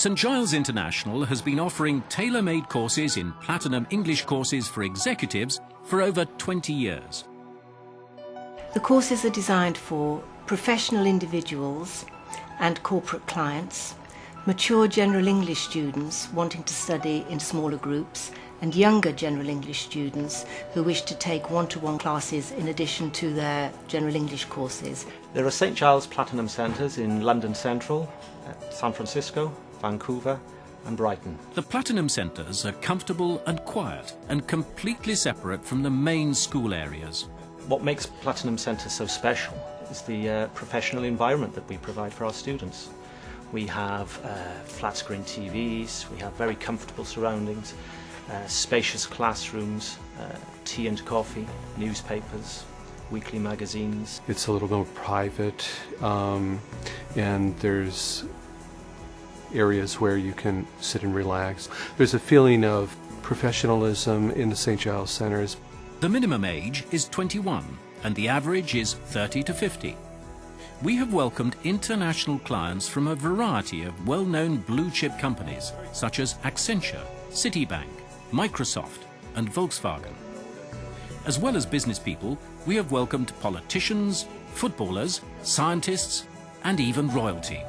St Giles International has been offering tailor-made courses in Platinum English courses for executives for over 20 years. The courses are designed for professional individuals and corporate clients, mature general English students wanting to study in smaller groups, and younger general English students who wish to take one-to-one classes in addition to their general English courses. There are St Giles Platinum Centres in London Central, San Francisco, Vancouver and Brighton. The Platinum Centres are comfortable and quiet and completely separate from the main school areas. What makes Platinum Centres so special is the professional environment that we provide for our students. We have flat screen TVs, we have very comfortable surroundings, spacious classrooms, tea and coffee, newspapers, weekly magazines. It's a little more private, and there's areas where you can sit and relax. There's a feeling of professionalism in the St. Giles Centres. The minimum age is 21 and the average is 30 to 50. We have welcomed international clients from a variety of well-known blue-chip companies such as Accenture, Citibank, Microsoft and Volkswagen. As well as business people, we have welcomed politicians, footballers, scientists and even royalty.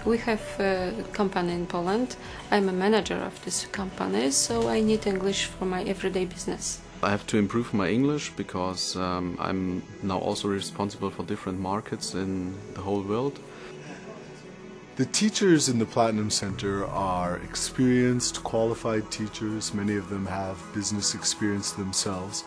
We have a company in Poland. I'm a manager of this company, so I need English for my everyday business. I have to improve my English because I'm now also responsible for different markets in the whole world. The teachers in the Platinum Center are experienced, qualified teachers. Many of them have business experience themselves.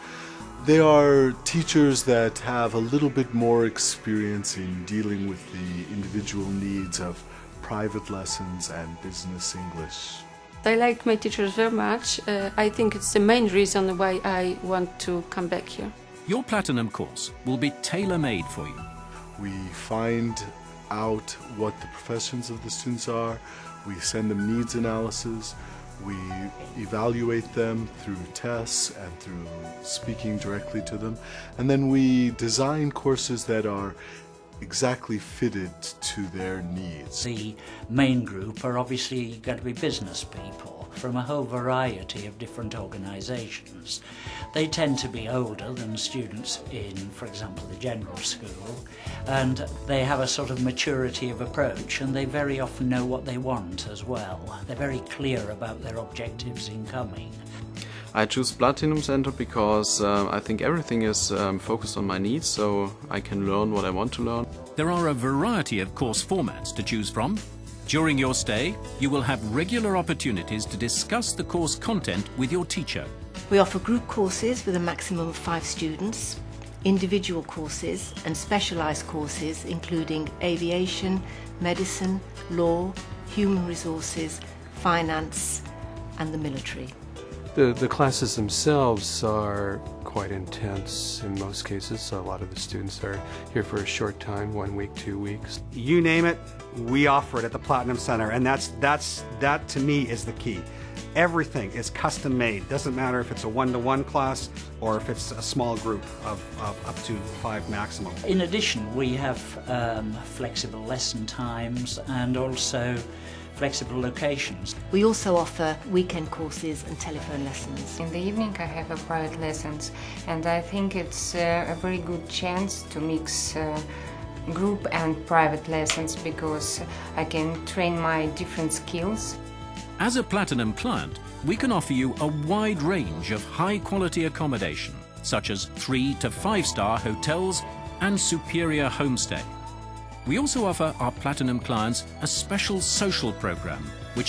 They are teachers that have a little bit more experience in dealing with the individual needs of private lessons and business English. I like my teachers very much. I think it's the main reason why I want to come back here. Your Platinum course will be tailor-made for you. We find out what the professions of the students are, we send them needs analysis, we evaluate them through tests and through speaking directly to them, and then we design courses that are exactly fitted to their needs. The main group are obviously going to be business people from a whole variety of different organisations. They tend to be older than students in, for example, the general school, and they have a sort of maturity of approach, and they very often know what they want as well. They're very clear about their objectives in coming. I choose Platinum Center because I think everything is focused on my needs, so I can learn what I want to learn. There are a variety of course formats to choose from. During your stay, you will have regular opportunities to discuss the course content with your teacher. We offer group courses with a maximum of 5 students, individual courses and specialised courses including aviation, medicine, law, human resources, finance and the military. The classes themselves are quite intense in most cases, so a lot of the students are here for a short time, 1 week, 2 weeks. You name it, we offer it at the Platinum Center, and that to me is the key. Everything is custom made. Doesn't matter if it's a one-to-one class or if it's a small group of up to 5 maximum. In addition, we have flexible lesson times and also flexible locations. We also offer weekend courses and telephone lessons. In the evening I have a private lessons, and I think it's a very good chance to mix group and private lessons because I can train my different skills. As a Platinum client, we can offer you a wide range of high-quality accommodation, such as 3 to 5-star hotels and superior homestay. We also offer our Platinum clients a special social program, which